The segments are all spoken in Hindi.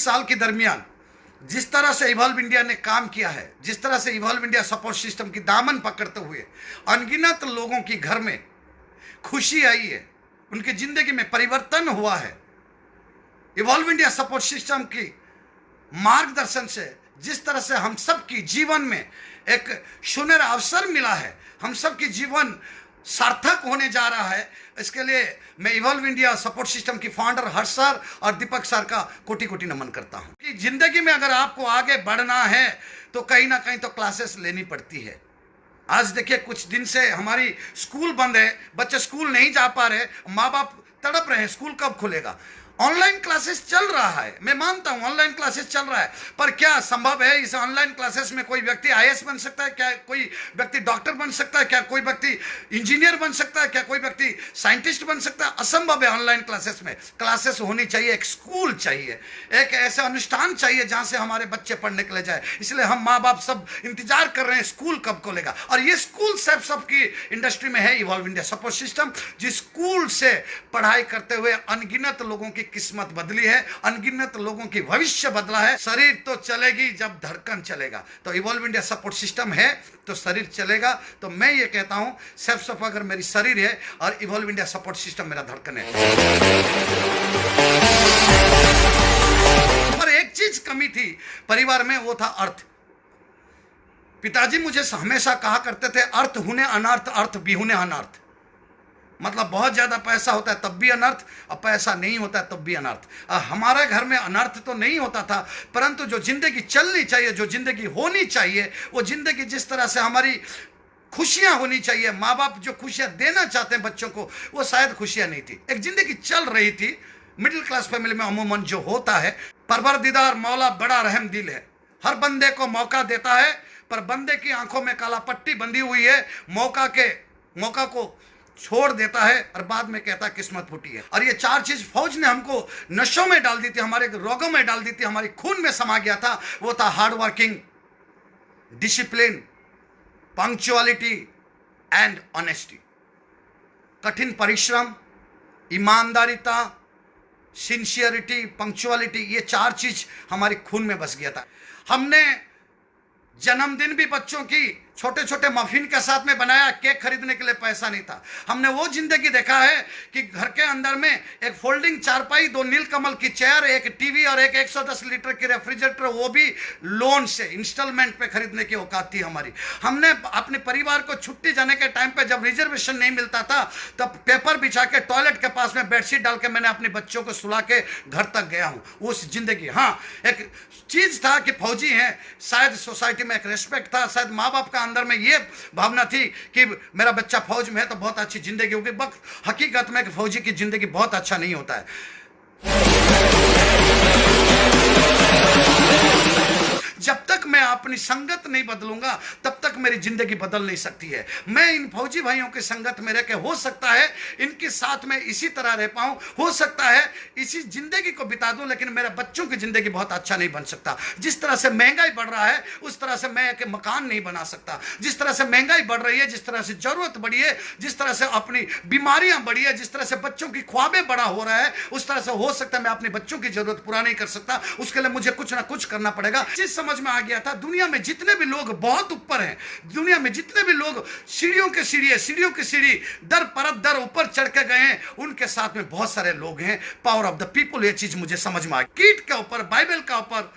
20 साल के दरमियान जिस तरह से इवॉल्व इंडिया ने काम किया है, जिस तरह से इवॉल्व इंडिया सपोर्ट सिस्टम की दामन पकड़ते हुए अनगिनत लोगों की घर में खुशी आई है, उनकी जिंदगी में परिवर्तन हुआ है। इवॉल्व इंडिया सपोर्ट सिस्टम की मार्गदर्शन से जिस तरह से हम सब की जीवन में एक सुनहरा अवसर मिला है, हम सब की जीवन सार्थक होने जा रहा है, इसके लिए मैं इवॉल्व इंडिया सपोर्ट सिस्टम की फाउंडर हर्ष सर और दीपक सर का कोटि कोटि नमन करता हूं कि जिंदगी में अगर आपको आगे बढ़ना है तो कहीं ना कहीं तो क्लासेस लेनी पड़ती है। आज देखिए कुछ दिन से हमारी स्कूल बंद है, बच्चे स्कूल नहीं जा पा रहे, माँ बाप तड़प रहे हैं स्कूल कब खुलेगा। ऑनलाइन क्लासेस चल रहा है, मैं मानता हूं ऑनलाइन क्लासेस चल रहा है, पर क्या संभव है इस ऑनलाइन क्लासेस में कोई व्यक्ति आईएएस बन सकता है? क्या कोई व्यक्ति डॉक्टर बन सकता है? क्या कोई व्यक्ति इंजीनियर बन सकता है? क्या कोई व्यक्ति साइंटिस्ट बन सकता है? असंभव है। ऑनलाइन क्लासेस में क्लासेस होनी चाहिए, एक स्कूल चाहिए, एक ऐसा अनुष्ठान चाहिए जहां से हमारे बच्चे पढ़ने के लिए जाए। इसलिए हम माँ बाप सब इंतजार कर रहे हैं स्कूल कब खोलेगा, और ये स्कूल सबकी इंडस्ट्री में है इवॉल्व इंडिया सपोर्ट सिस्टम, जिस स्कूल से पढ़ाई करते हुए अनगिनत लोगों की किस्मत बदली है, अनगिनत लोगों की भविष्य बदला है। शरीर तो चलेगी जब धड़कन चलेगा, तो इवॉल्व इंडिया सपोर्ट सिस्टम है तो शरीर चलेगा। तो मैं ये कहता हूं सेल्फ अगर मेरी शरीर है और इवॉल्व इंडिया सपोर्ट सिस्टम मेरा धड़कन है। पर एक चीज कमी थी परिवार में, वो था अर्थ। पिताजी मुझे हमेशा कहा करते थे अर्थ हुने अनर्थ, अर्थ बिहुने अनर्थ। मतलब बहुत ज्यादा पैसा होता है तब भी अनर्थ, और पैसा नहीं होता है तब भी अनर्थ। हमारे घर में अनर्थ तो नहीं होता था, परंतु जो जिंदगी चलनी चाहिए, जो जिंदगी होनी चाहिए, वो जिंदगी जिस तरह से हमारी खुशियां होनी चाहिए, माँ बाप जो खुशियां देना चाहते हैं बच्चों को, वो शायद खुशियां नहीं थी। एक जिंदगी चल रही थी मिडिल क्लास फैमिली में अमूमन जो होता है। परवरदिगार मौला बड़ा रहम दिल है, हर बंदे को मौका देता है, पर बंदे की आंखों में काला पट्टी बंधी हुई है, मौका को छोड़ देता है और बाद में कहता है किस्मत फूटी है। और ये चार चीज फौज ने हमको नशों में डाल दी थी, हमारे रोगों में डाल दी थी, हमारी खून में समा गया था। वो था hard working, discipline, punctuality and honesty. कठिन परिश्रम, ईमानदारिता, सिंसियरिटी, पंक्चुअलिटी, ये चार चीज हमारी खून में बस गया था। हमने जन्मदिन भी बच्चों की छोटे छोटे मफिन के साथ में बनाया, केक खरीदने के लिए पैसा नहीं था। हमने वो जिंदगी देखा है कि घर के अंदर में एक फोल्डिंग चारपाई, 2 नीलकमल की चेयर, एक टीवी और एक 110 लीटर की रेफ्रिजरेटर, वो भी लोन से इंस्टॉलमेंट पे खरीदने की औकात थी हमारी। हमने अपने परिवार को छुट्टी जाने के टाइम पे जब रिजर्वेशन नहीं मिलता था तब पेपर बिछा के टॉयलेट के पास में बेडशीट डाल के मैंने अपने बच्चों को सुला के घर तक गया हूं। उस जिंदगी, हाँ, एक चीज था कि फौजी हैं, शायद सोसाइटी में एक रेस्पेक्ट था, शायद माँ बाप का अंदर में ये भावना थी कि मेरा बच्चा फौज में है तो बहुत अच्छी जिंदगी होगी। हकीकत में फौजी की जिंदगी बहुत अच्छा नहीं होता है। जब तक मैं अपनी संगत नहीं बदलूंगा तब तक मेरी जिंदगी बदल नहीं सकती है। मैं इन फौजी भाइयों की संगत में रह के हो सकता है इनके साथ में इसी तरह रह पाऊं, हो सकता है इसी जिंदगी को बिता दूं, लेकिन मेरे बच्चों की जिंदगी बहुत अच्छा नहीं बन सकता। जिस तरह से महंगाई बढ़ रहा है उस तरह से मैं एक मकान नहीं बना सकता। जिस तरह से महंगाई बढ़ रही है, जिस तरह से जरूरत बढ़ी है, जिस तरह से अपनी बीमारियां बढ़ी है, जिस तरह से बच्चों की ख्वाबें बड़ा हो रहा है, उस तरह से हो सकता है मैं अपने बच्चों की जरूरत पूरा नहीं कर सकता। उसके लिए मुझे कुछ ना कुछ करना पड़ेगा। चीज समझ में आ गया था, दुनिया में जितने भी लोग बहुत ऊपर हैं, दुनिया में जितने भी लोग सीढ़ियों की सीढ़ी दर परत दर ऊपर चढ़ के गए हैं, उनके साथ में बहुत सारे लोग हैं। पावर ऑफ द पीपल, ये चीज मुझे समझ में आ गई। कीट के ऊपर, बाइबल का ऊपर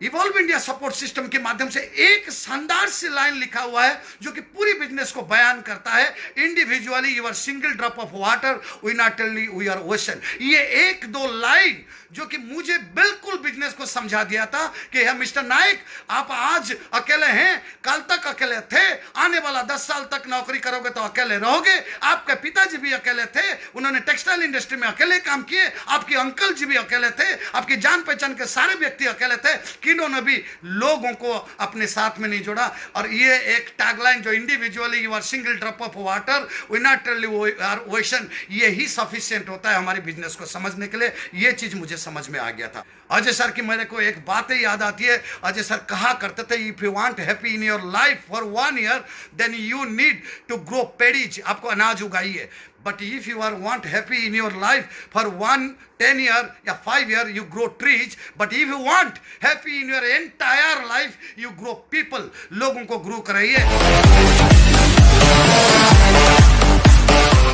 इवॉल्व इंडिया सपोर्ट सिस्टम के माध्यम से एक शानदार सी लाइन लिखा हुआ है जो कि पूरी बिजनेस को बयान करता है। Individually you are single drop of water, unitedly we are ocean. ये 1-2 लाइन जो कि मुझे बिल्कुल बिजनेस को समझा दिया था कि मिस्टर नाइक, आप आज अकेले हैं, कल तक अकेले थे, आने वाला 10 साल तक नौकरी करोगे तो अकेले रहोगे। आपके पिताजी भी अकेले थे, उन्होंने टेक्सटाइल इंडस्ट्री में अकेले काम किए। आपके अंकल जी भी अकेले थे, आपकी जान पहचान के सारे व्यक्ति अकेले थे, किन्होंने भी लोगों को अपने साथ में नहीं जोड़ा। और ये एक टैगलाइन जो individually you are single drop of water, unitedly we are ocean, ये ही सफिशिएंट होता है हमारे बिजनेस को समझने के लिए। ये चीज मुझे समझ में आ गया था। अजय सर की मेरे को एक बात याद आती है। अजय सर कहा करते थे, if you want happy in your life for 1 year then you need to grow paddies. आपको अनाज उगाइए, But if you are want happy in your life for 1, 10 year या 5 year you grow trees. But if you want happy in your entire life you grow people. लोगों को ग्रो कराइए।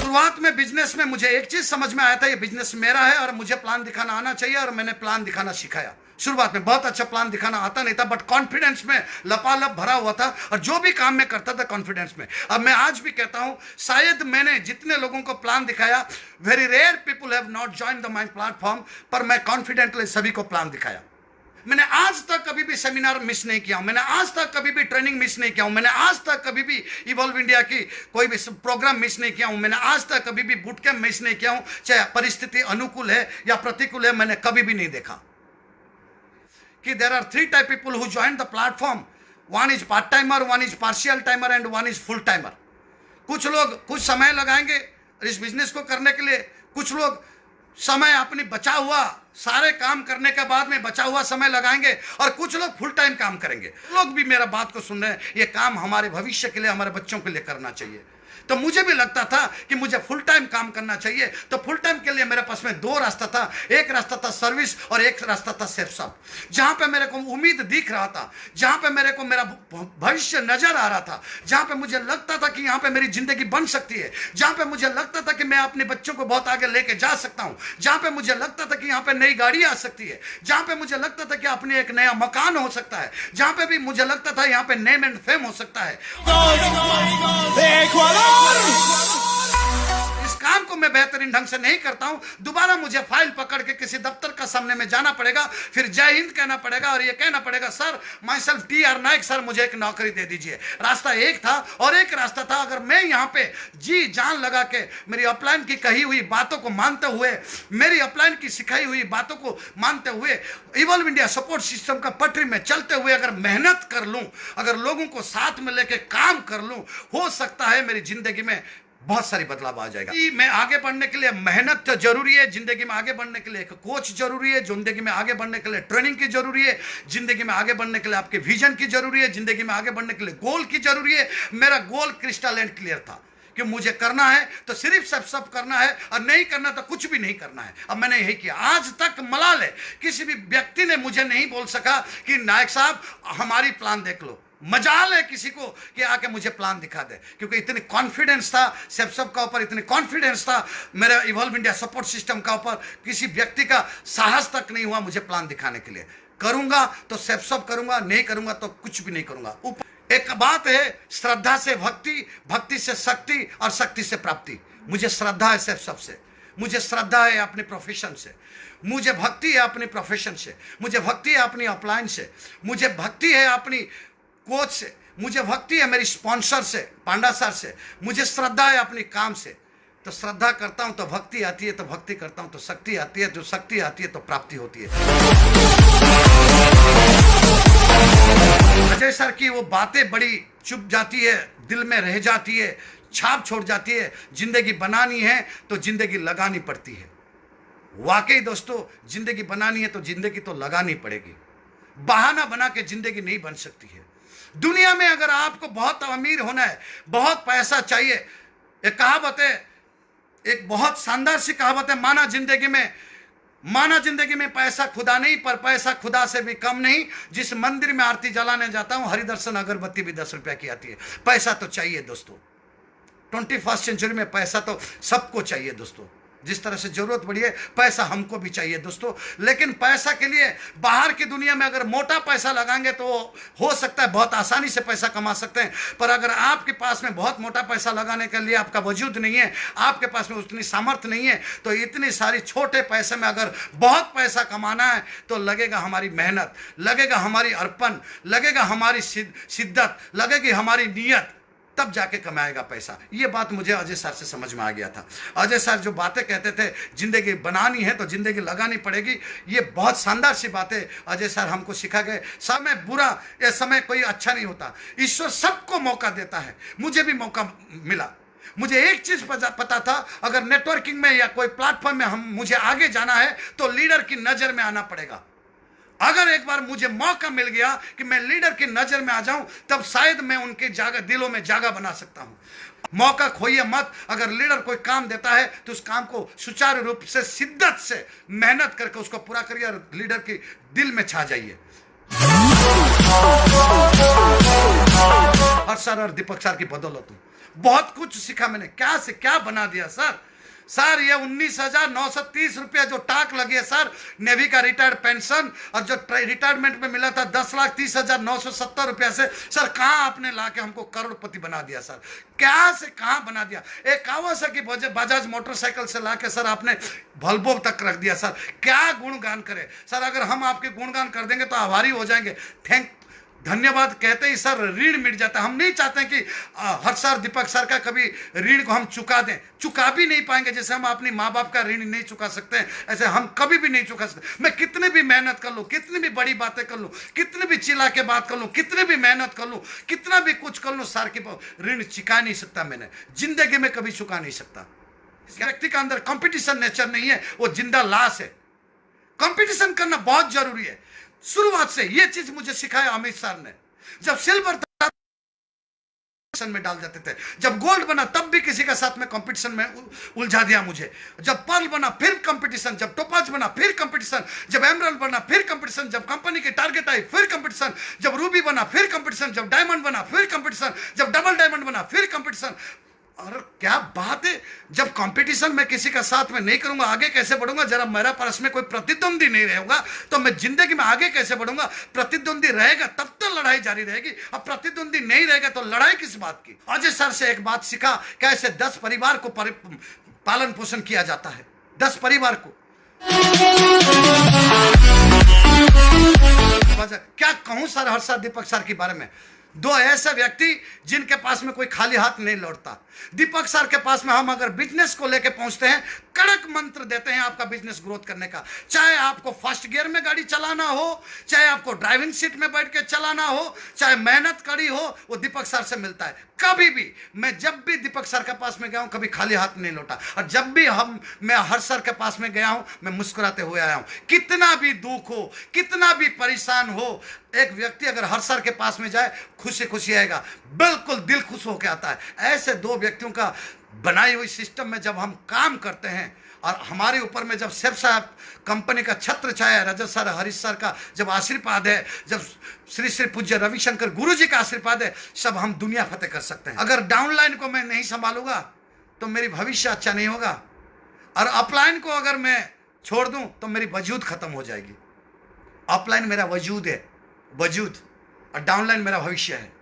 शुरुआत में बिजनेस में मुझे एक चीज समझ में आया था, ये बिजनेस मेरा है और मुझे प्लान दिखाना आना चाहिए, और मैंने प्लान दिखाना सिखाया। शुरुआत में बहुत अच्छा प्लान दिखाना आता नहीं था, बट कॉन्फिडेंस में लपालप भरा हुआ था, और जो भी काम मैं करता था कॉन्फिडेंस में। अब मैं आज भी कहता हूं, शायद मैंने जितने लोगों को प्लान दिखाया, very rare people have not join the my platform, पर मैं कॉन्फिडेंटली सभी को प्लान दिखाया। मैंने आज तक कभी भी सेमिनार मिस नहीं किया हूं, मैंने आज तक कभी भी ट्रेनिंग मिस नहीं किया हूं, मैंने आज तक कभी भी इवॉल्व इंडिया की कोई भी प्रोग्राम मिस नहीं किया हूं, मैंने आज तक कभी भी बूट कैंप मिस नहीं किया हूं। चाहे परिस्थिति अनुकूल है या प्रतिकूल है, मैंने कभी भी नहीं देखा कि there are 3 type people who join the platform. One is part timer, one is partial timer and one is full timer. कुछ लोग कुछ समय लगाएंगे इस बिजनेस को करने के लिए, कुछ लोग समय अपनी बचा हुआ सारे काम करने के बाद में बचा हुआ समय लगाएंगे, और कुछ लोग फुल टाइम काम करेंगे। लोग भी मेरा बात को सुन रहे हैं, ये काम हमारे भविष्य के लिए, हमारे बच्चों के लिए करना चाहिए। तो मुझे भी लगता था कि मुझे फुल टाइम काम करना चाहिए, तो फुल टाइम के लिए मेरे पास में 2 रास्ता था। एक रास्ता था सर्विस और एक रास्ता था सेल्फ शॉप। जहां पे मेरे को उम्मीद दिख रहा था, जहां पे मेरे को मेरा भविष्य नजर आ रहा था, जहां पे मुझे लगता था कि यहां पे मेरी जिंदगी बन सकती है, जहां पे मुझे लगता था कि मैं अपने बच्चों को बहुत आगे लेके जा सकता हूं, जहां पे मुझे लगता था कि यहां पे नई गाड़ी आ सकती है, जहां पे मुझे लगता था कि अपने एक नया मकान हो सकता है, जहां पे भी मुझे लगता था यहां पे नेम एंड फेम हो सकता है। इस काम को मैं बेहतरीन ढंग से नहीं करता हूं, दोबारा मुझे फाइल पकड़ के किसी दफ्तर का सामने में जाना पड़ेगा, फिर जय हिंद कहना पड़ेगा और ये कहना पड़ेगा, sir my self TR Naik, sir मुझे एक नौकरी दे दीजिए। रास्ता एक था, और एक रास्ता था अगर मैं यहां पे जी जान लगा के मेरी अपलाइन की कही हुई बातों को मानते हुए, मेरी अपलाइन की सिखाई हुई बातों को मानते हुए, इवॉल्व इंडिया सपोर्ट सिस्टम का पटरी में चलते हुए अगर मेहनत कर लूं, अगर लोगों को साथ में लेके काम कर लूं, हो सकता है मेरी जिंदगी में बहुत सारी बदलाव आ जाएगा। मैं आगे बढ़ने के लिए मेहनत तो जरूरी है, जिंदगी में आगे बढ़ने के लिए एक कोच जरूरी है, जिंदगी में आगे बढ़ने के लिए ट्रेनिंग की जरूरी है, जिंदगी में आगे बढ़ने के लिए आपके विजन की जरूरी है, जिंदगी में आगे बढ़ने के लिए गोल की जरूरी है। मेरा गोल क्रिस्टल एंड क्लियर था कि मुझे करना है तो सिर्फ सब करना है, और नहीं करना तो कुछ भी नहीं करना है। अब मैंने यही किया। आज तक मलाल है, किसी भी व्यक्ति ने मुझे नहीं बोल सका कि नायक साहब हमारी प्लान देख लो। मजाल है किसी को कि आके मुझे प्लान दिखा दे, क्योंकि इतनी कॉन्फिडेंस था सब का ऊपर, इतनी कॉन्फिडेंस था मेरे इवॉल्व इंडिया सपोर्ट सिस्टम का ऊपर, किसी व्यक्ति का साहस तक नहीं हुआ मुझे प्लान दिखाने के लिए। करूंगा तो सब करूंगा, नहीं करूंगा तो कुछ भी नहीं करूंगा। एक बात है, श्रद्धा से भक्ति, भक्ति से शक्ति, और शक्ति से प्राप्ति। मुझे श्रद्धा है सबसे, मुझे श्रद्धा है अपने प्रोफेशन से, मुझे भक्ति है अपने प्रोफेशन से, मुझे भक्ति है अपनी अपलाइन से, मुझे भक्ति है अपनी कोच से, मुझे भक्ति है मेरी स्पॉन्सर से, पांडा सर से, मुझे श्रद्धा है अपनी काम से। तो श्रद्धा करता हूं तो भक्ति आती है, तो भक्ति करता हूं तो शक्ति आती है, जो शक्ति आती है तो प्राप्ति होती है। अजय सर की वो बातें बड़ी चुप जाती है, दिल में रह जाती है, छाप छोड़ जाती है। जिंदगी बनानी है तो जिंदगी लगानी पड़ती है। वाकई दोस्तों, जिंदगी बनानी है तो जिंदगी तो लगानी पड़ेगी। बहाना बना के जिंदगी नहीं बन सकती है। दुनिया में अगर आपको बहुत अमीर होना है, बहुत पैसा चाहिए, एक कहावत है, एक बहुत शानदार सी कहावत है, माना जिंदगी में पैसा खुदा नहीं, पर पैसा खुदा से भी कम नहीं। जिस मंदिर में आरती जलाने जाता हूं, हरिदर्शन अगरबत्ती भी 10 रुपए की आती है। पैसा तो चाहिए दोस्तों, 21st सेंचुरी में पैसा तो सबको चाहिए दोस्तों। जिस तरह से जरूरत पड़ी है, पैसा हमको भी चाहिए दोस्तों। लेकिन पैसा के लिए बाहर की दुनिया में अगर मोटा पैसा लगाएंगे तो हो सकता है बहुत आसानी से पैसा कमा सकते हैं, पर अगर आपके पास में बहुत मोटा पैसा लगाने के लिए आपका वजूद नहीं है, आपके पास में उतनी सामर्थ्य नहीं है, तो इतनी सारी छोटे पैसे में अगर बहुत पैसा कमाना है तो लगेगा हमारी मेहनत, लगेगा हमारी अर्पण, लगेगा हमारी शिद्दत, लगेगी हमारी नीयत, तब जाके कमाएगा पैसा। ये बात मुझे अजय सर से समझ में आ गया था। अजय सर जो बातें कहते थे, जिंदगी बनानी है तो जिंदगी लगानी पड़ेगी, ये बहुत शानदार सी बातें अजय सर हमको सिखा गए। समय बुरा या समय कोई अच्छा नहीं होता, ईश्वर सबको मौका देता है। मुझे भी मौका मिला। मुझे एक चीज पता था, अगर नेटवर्किंग में या कोई प्लेटफॉर्म में मुझे आगे जाना है तो लीडर की नजर में आना पड़ेगा। अगर एक बार मुझे मौका मिल गया कि मैं लीडर की नजर में आ जाऊं, तब शायद मैं उनके दिलों में जगह बना सकता हूं। मौका खोइए मत। अगर लीडर कोई काम देता है तो उस काम को सुचारू रूप से, शिद्दत से मेहनत करके उसको पूरा करिए और लीडर के दिल में छा जाइए। हर्ष सर और दीपक सर की बदौलत बहुत कुछ सीखा मैंने। क्या से क्या बना दिया सर ये 19,930 रुपया जो टाक लगे सर, नेवी का रिटायर्ड पेंशन और जो रिटायरमेंट में मिला था 10,30,970 रुपया से, सर कहां आपने लाके हमको करोड़पति बना दिया सर। क्या से कहां बना दिया। एक कावासाकी बजाज मोटरसाइकिल से लाके सर आपने वॉल्वो तक रख दिया सर। क्या गुणगान करे सर। अगर हम आपके गुणगान कर देंगे तो आभारी हो जाएंगे। धन्यवाद कहते ही सर ऋण मिट जाता है। हम नहीं चाहते कि हर्ष सर दीपक सर का कभी ऋण को हम चुका दें, चुका भी नहीं पाएंगे। जैसे हम अपनी माँ बाप का ऋण नहीं चुका सकते, ऐसे हम कभी भी नहीं चुका सकते। मैं कितने भी मेहनत कर लूँ, कितनी भी बड़ी बातें कर लूँ, कितने भी चिल्ला के बात कर लूँ, कितने भी मेहनत कर लूँ, कितना भी कुछ कर लूँ, सर की ऋण चुका नहीं सकता। मैंने जिंदगी में कभी चुका नहीं सकता। इस व्यक्ति का अंदर कंपटीशन नेचर नहीं है, वो जिंदा लाश है। कंपटीशन करना बहुत जरूरी है। शुरुआत से ये चीज मुझे सिखाया अमित सर ने। जब सिल्वर में डाल देते थे, जब गोल्ड बना तब भी किसी का साथ में कंपटीशन में उलझा दिया मुझे। जब पर्ल बना फिर कंपटीशन, जब टोपाज बना फिर कंपटीशन, जब एमरल्ड बना फिर कंपटीशन, जब कंपनी की टारगेट आई फिर कंपटीशन, जब रूबी बना फिर कंपटीशन, जब डायमंड बना फिर कंपटीशन, जब डबल डायमंड बना फिर कंपटीशन। और क्या बात है। जब कंपटीशन में किसी का साथ में नहीं करूंगा, आगे कैसे बढ़ूंगा। जरा मेरा पास में कोई प्रतिद्वंदी नहीं रहेगा तो मैं जिंदगी में आगे कैसे बढ़ूंगा। प्रतिद्वंदी रहेगा तब तो लड़ाई जारी रहेगी। अब प्रतिद्वंदी नहीं रहेगा तो लड़ाई किस बात की। अजय सर से एक बात सीखा, कैसे 10 परिवार को पालन पोषण किया जाता है। 10 परिवार को क्या कहूं सर हर्ष सर दीपक सर के बारे में। 2 ऐसे व्यक्ति जिनके पास में कोई खाली हाथ नहीं लौटता। दीपक सर के पास में हम अगर बिजनेस को लेके पहुंचते हैं, कड़क मंत्र देते हैं आपका बिजनेस ग्रोथ करने का। चाहे आपको फर्स्ट गियर में गाड़ी चलाना हो, चाहे आपको ड्राइविंग सीट में बैठ के चलाना हो, चाहे मेहनत कड़ी हो, वो दीपक सर से मिलता है। कभी भी मैं जब भी दीपक सर के पास में गया हूं, कभी खाली हाथ नहीं लौटा। और जब भी मैं हर्ष सर के पास में गया हूं, मैं मुस्कुराते हुए आया हूं। कितना भी दुख हो, कितना भी परेशान हो, एक व्यक्ति अगर हर्ष सर के पास में जाए, खुशी खुशी आएगा, बिल्कुल दिल खुश होकर आता है। ऐसे 2 व्यक्तियों का बनाई हुई सिस्टम में जब हम काम करते हैं और हमारे ऊपर में जब सेफ साहब कंपनी का छत्र छाया, रजत सर हरीश सर का जब आशीर्वाद है, जब श्री श्री पूज्य रविशंकर गुरु जी का आशीर्वाद है, सब हम दुनिया फतेह कर सकते हैं। अगर डाउनलाइन को मैं नहीं संभालूंगा तो मेरी भविष्य अच्छा नहीं होगा, और अपलाइन को अगर मैं छोड़ दूं तो मेरी वजूद खत्म हो जाएगी। अपलाइन मेरा वजूद है, वजूद, और डाउनलाइन मेरा भविष्य है।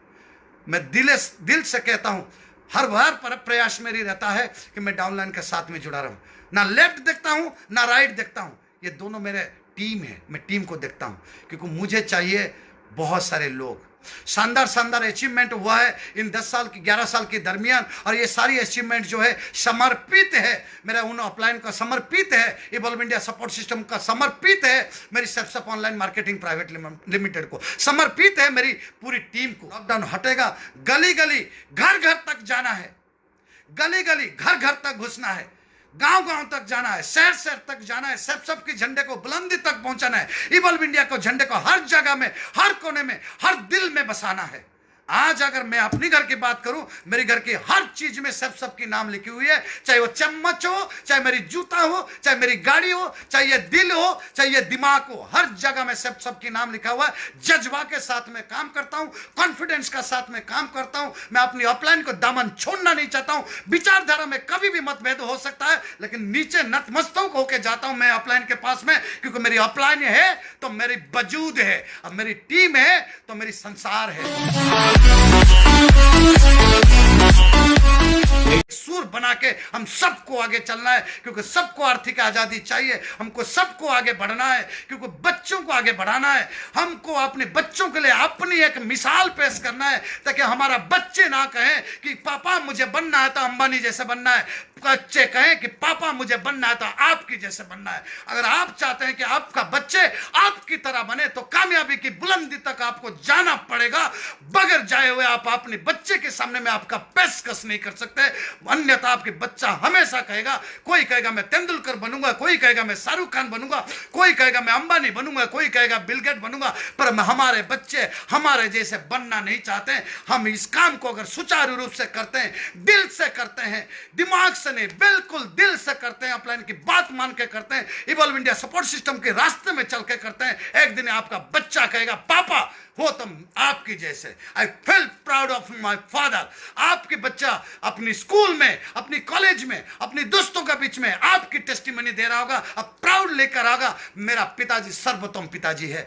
मैं दिल से कहता हूं, हर बार प्रयास मेरी रहता है कि मैं डाउनलाइन के साथ में जुड़ा रहूं। ना लेफ्ट देखता हूं ना राइट देखता हूं, ये दोनों मेरे टीम है। मैं टीम को देखता हूं क्योंकि मुझे चाहिए बहुत सारे लोग। शानदार अचीवमेंट हुआ है इन 10 साल की 11 साल के दरमियान, और ये सारी अचीवमेंट जो है समर्पित है मेरा उन अपलाइन का, समर्पित है इवॉल्व इंडिया सपोर्ट सिस्टम का, समर्पित है मेरी self online marketing private limited को, समर्पित है मेरी पूरी टीम को। लॉकडाउन हटेगा, गली गली घर घर तक जाना है, गली गली घर घर तक घुसना है, गांव गांव तक जाना है, शहर शहर तक जाना है, सबके झंडे को बुलंदी तक पहुंचाना है, इवॉल्व इंडिया को झंडे को हर जगह में, हर कोने में, हर दिल में बसाना है। आज अगर मैं अपनी घर की बात करूं, मेरे घर की हर चीज में सबकी नाम लिखी हुई है। चाहे वो चम्मच हो, चाहे मेरी जूता हो, चाहे मेरी गाड़ी हो, चाहे ये दिल हो, चाहे ये दिमाग हो, हर जगह में सबकी नाम लिखा हुआ है। जज्बा के साथ में काम करता हूं, कॉन्फिडेंस का साथ में काम करता हूं। मैं अपनी अपलाइन को दामन छोड़ना नहीं चाहता हूं। विचारधारा में कभी भी मतभेद हो सकता है, लेकिन नीचे नतमस्तक होकर जाता हूं मैं अपलाइन के पास में, क्योंकि मेरी अपलाइन है तो मेरी वजूद है, और मेरी टीम है तो मेरी संसार है। सुर बना के हम सबको आगे चलना है, क्योंकि सबको आर्थिक आजादी चाहिए। हमको सबको आगे बढ़ना है, क्योंकि बच्चों को आगे बढ़ाना है। हमको अपने बच्चों के लिए अपनी एक मिसाल पेश करना है, ताकि हमारा बच्चे ना कहें कि पापा मुझे बनना है तो अंबानी जैसे बनना है, बच्चे कहें कि पापा मुझे बनना है तो आपकी जैसे बनना है। अगर आप चाहते हैं कि आपका बच्चे आपकी तरह बने, तो कामयाबी की बुलंदी तक आपको जाना पड़ेगा। बगैर जाए हुए आप अपने बच्चे के सामने में आपका पेशकश नहीं कर सकते, अन्यथा आपके बच्चा हमेशा कहेगा, कोई कहेगा मैं तेंदुलकर बनूंगा, कोई कहेगा मैं शाहरुख खान बनूंगा, कोई कहेगा मैं अंबानी बनूंगा, कोई कहेगा बिल गेट बनूंगा, पर हमारे बच्चे हमारे जैसे बनना नहीं चाहते। हम इस काम को अगर सुचारू रूप से करते हैं, दिल से करते हैं, दिमाग से नहीं, बिल्कुल दिल से करते हैं, अपलाइन की बात मान के करते हैं, इवॉल्व इंडिया सपोर्ट सिस्टम के रास्ते में चल के करते हैं, एक दिन आपका बच्चा कहेगा पापा हो तुम आपकी जैसे। I feel proud of my father. आपके बच्चा अपनी स्कूल में, अपनी कॉलेज में, अपनी दोस्तों के बीच में आपकी टेस्टिमनी दे रहा होगा, अब प्राउड लेकर आगा, मेरा पिताजी सर्वोत्तम पिताजी है।